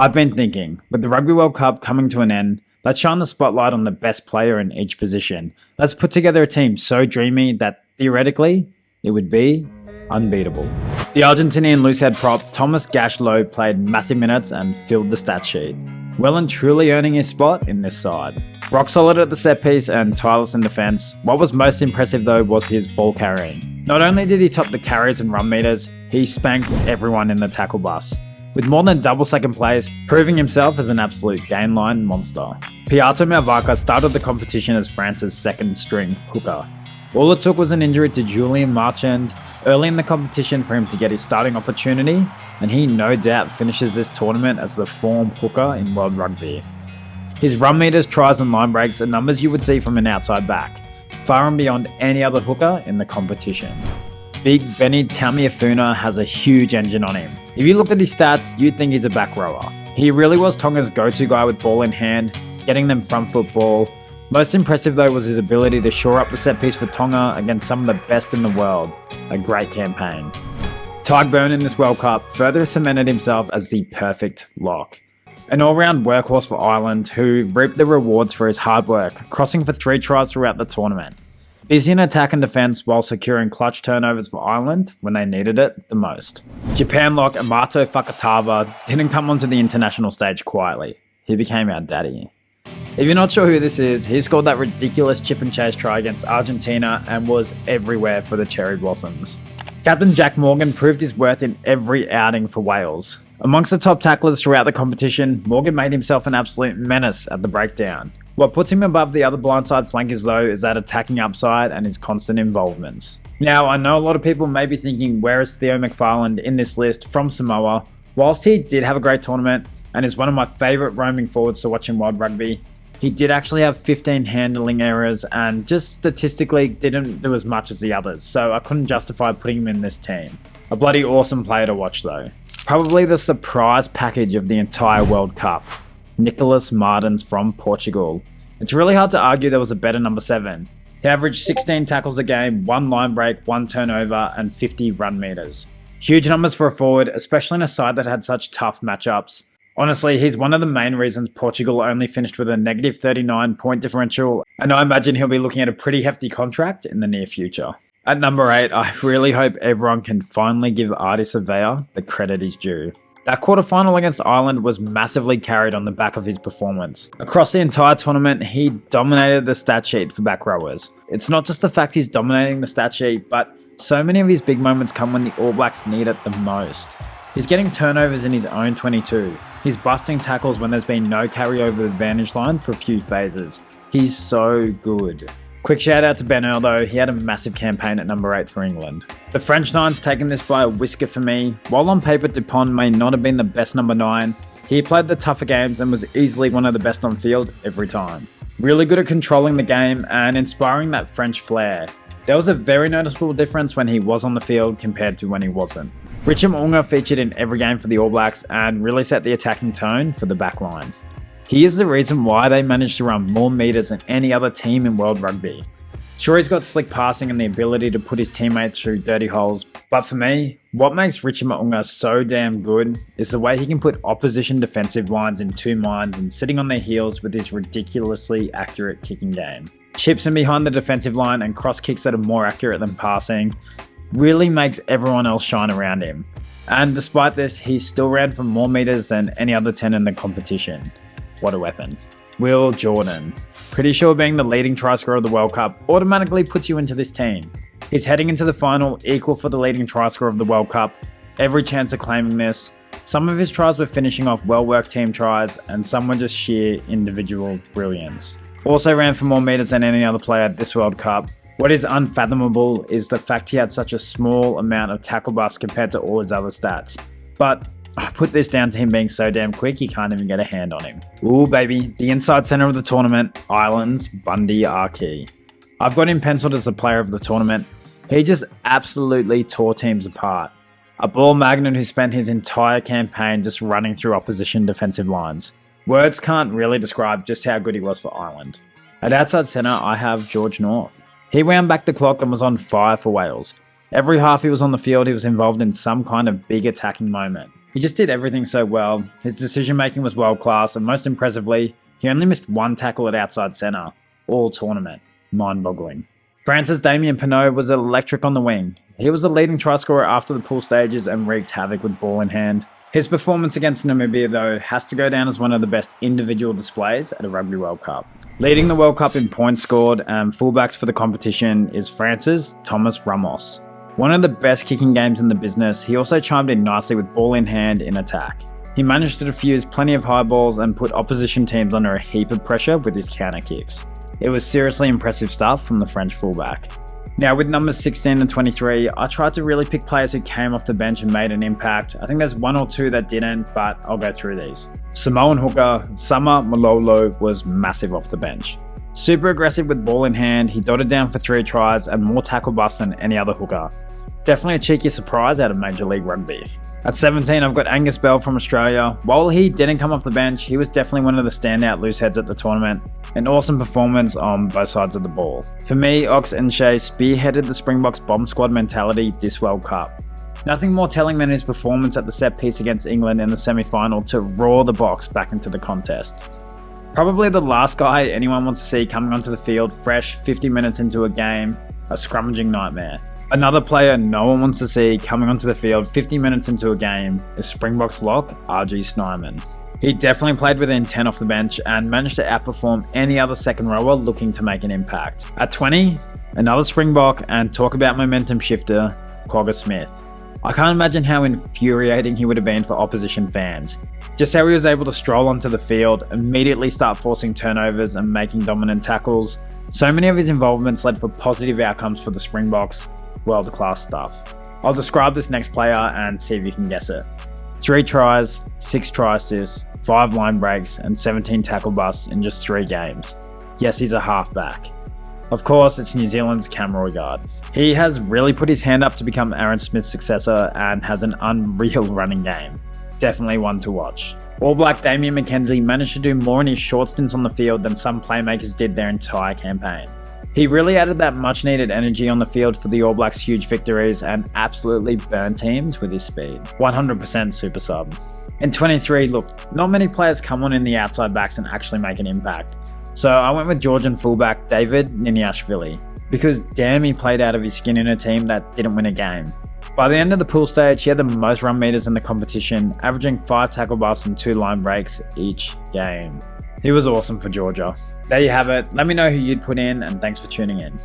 I've been thinking, with the Rugby World Cup coming to an end, let's shine the spotlight on the best player in each position. Let's put together a team so dreamy that, theoretically, it would be unbeatable. The Argentinian loosehead prop Thomas Gashlow played massive minutes and filled the stat sheet, well and truly earning his spot in this side. Rock solid at the set piece and tireless in defence. What was most impressive though was his ball carrying. Not only did he top the carries and run meters, he spanked everyone in the tackle bus, with more than double second place, proving himself as an absolute gain line monster. Piato Malvaca started the competition as France's second string hooker. All it took was an injury to Julian Marchand early in the competition for him to get his starting opportunity, and he no doubt finishes this tournament as the form hooker in World Rugby. His run meters, tries and line breaks are numbers you would see from an outside back, far and beyond any other hooker in the competition. Big Benny Tamiafuna has a huge engine on him. If you looked at his stats, you'd think he's a back rower. He really was Tonga's go-to guy with ball in hand, getting them front foot ball. Most impressive though was his ability to shore up the set piece for Tonga against some of the best in the world. A great campaign. Tyg Byrne in this World Cup further cemented himself as the perfect lock. An all-round workhorse for Ireland who reaped the rewards for his hard work, crossing for 3 tries throughout the tournament. Busy in attack and defence while securing clutch turnovers for Ireland when they needed it the most. Japan lock Amato Fakatava didn't come onto the international stage quietly. He became our daddy. If you're not sure who this is, he scored that ridiculous chip and chase try against Argentina and was everywhere for the Cherry Blossoms. Captain Jack Morgan proved his worth in every outing for Wales. Amongst the top tacklers throughout the competition, Morgan made himself an absolute menace at the breakdown. What puts him above the other blindside flankers though is that attacking upside and his constant involvements. Now, I know a lot of people may be thinking, where is Theo McFarland in this list from Samoa? Whilst he did have a great tournament and is one of my favourite roaming forwards to watch in World Rugby, he did actually have 15 handling errors and just statistically didn't do as much as the others, so I couldn't justify putting him in this team. A bloody awesome player to watch though. Probably the surprise package of the entire World Cup. Nicolas Martins from Portugal. It's really hard to argue there was a better number 7. He averaged 16 tackles a game, 1 line break, 1 turnover, and 50 run meters. Huge numbers for a forward, especially in a side that had such tough matchups. Honestly, he's one of the main reasons Portugal only finished with a negative 39 point differential, and I imagine he'll be looking at a pretty hefty contract in the near future. At number 8, I really hope everyone can finally give Ardie Savea the credit he's due. That quarterfinal against Ireland was massively carried on the back of his performance. Across the entire tournament, he dominated the stat sheet for back rowers. It's not just the fact he's dominating the stat sheet, but so many of his big moments come when the All Blacks need it the most. He's getting turnovers in his own 22. He's busting tackles when there's been no carry over the advantage line for a few phases. He's so good. Quick shout out to Ben Earl though, he had a massive campaign at number 8 for England. The French nine's taken this by a whisker for me. While on paper Dupont may not have been the best number 9, he played the tougher games and was easily one of the best on field every time. Really good at controlling the game and inspiring that French flair. There was a very noticeable difference when he was on the field compared to when he wasn't. Richard Mo'unga featured in every game for the All Blacks and really set the attacking tone for the backline. He is the reason why they managed to run more meters than any other team in World Rugby. Sure, he's got slick passing and the ability to put his teammates through dirty holes, but for me, what makes Richard Mo'unga so damn good is the way he can put opposition defensive lines in 2 minds and sitting on their heels with his ridiculously accurate kicking game. Chips in behind the defensive line and cross kicks that are more accurate than passing really makes everyone else shine around him. And despite this, he still ran for more meters than any other 10 in the competition. What a weapon. Will Jordan. Pretty sure being the leading try scorer of the World Cup automatically puts you into this team. He's heading into the final equal for the leading try scorer of the World Cup. Every chance of claiming this. Some of his tries were finishing off well-worked team tries and some were just sheer individual brilliance. Also ran for more meters than any other player at this World Cup. What is unfathomable is the fact he had such a small amount of tackle bust compared to all his other stats. But I put this down to him being so damn quick, you can't even get a hand on him. Ooh baby, the inside centre of the tournament, Ireland's Bundy Archie. I've got him penciled as the player of the tournament. He just absolutely tore teams apart. A ball magnet who spent his entire campaign just running through opposition defensive lines. Words can't really describe just how good he was for Ireland. At outside centre, I have George North. He wound back the clock and was on fire for Wales. Every half he was on the field, he was involved in some kind of big attacking moment. He just did everything so well. His decision making was world class, and most impressively, he only missed one tackle at outside centre, all tournament. Mind-boggling. France's Damien Penaud was electric on the wing. He was the leading try scorer after the pool stages and wreaked havoc with ball in hand. His performance against Namibia, though, has to go down as one of the best individual displays at a Rugby World Cup. Leading the World Cup in points scored and fullbacks for the competition is France's Thomas Ramos. One of the best kicking games in the business, he also chimed in nicely with ball in hand in attack. He managed to defuse plenty of high balls and put opposition teams under a heap of pressure with his counter kicks. It was seriously impressive stuff from the French fullback. Now with numbers 16 and 23, I tried to really pick players who came off the bench and made an impact. I think there's one or two that didn't, but I'll go through these. Samoan hooker Sama Malolo was massive off the bench. Super aggressive with ball in hand, he dotted down for 3 tries and more tackle busts than any other hooker. Definitely a cheeky surprise out of Major League Rugby. At 17, I've got Angus Bell from Australia. While he didn't come off the bench, he was definitely one of the standout loose heads at the tournament. An awesome performance on both sides of the ball. For me, Ox Enshay spearheaded the Springboks bomb squad mentality this World Cup. Nothing more telling than his performance at the set piece against England in the semi-final to roar the Boks back into the contest. Probably the last guy anyone wants to see coming onto the field fresh 50 minutes into a game, a scrummaging nightmare. Another player no one wants to see coming onto the field 50 minutes into a game is Springboks lock RG Snyman. He definitely played within 10 off the bench and managed to outperform any other second rower looking to make an impact. At 20, another Springbok, and talk about momentum shifter, Quagga Smith. I can't imagine how infuriating he would have been for opposition fans. Just how he was able to stroll onto the field, immediately start forcing turnovers and making dominant tackles. So many of his involvements led for positive outcomes for the Springboks. World class stuff. I'll describe this next player and see if you can guess it. 3 tries, 6 try assists, 5 line breaks, and 17 tackle busts in just 3 games. Yes, he's a halfback. Of course, it's New Zealand's Cam Roigard. He has really put his hand up to become Aaron Smith's successor and has an unreal running game. Definitely one to watch. All Black Damien McKenzie managed to do more in his short stints on the field than some playmakers did their entire campaign. He really added that much needed energy on the field for the All Blacks' huge victories and absolutely burned teams with his speed. 100% super sub. In 23, look, not many players come on in the outside backs and actually make an impact. So I went with Georgian fullback David Niniashvili, because damn he played out of his skin in a team that didn't win a game. By the end of the pool stage, he had the most run meters in the competition, averaging 5 tackle busts and 2 line breaks each game. He was awesome for Georgia. There you have it. Let me know who you'd put in, and thanks for tuning in.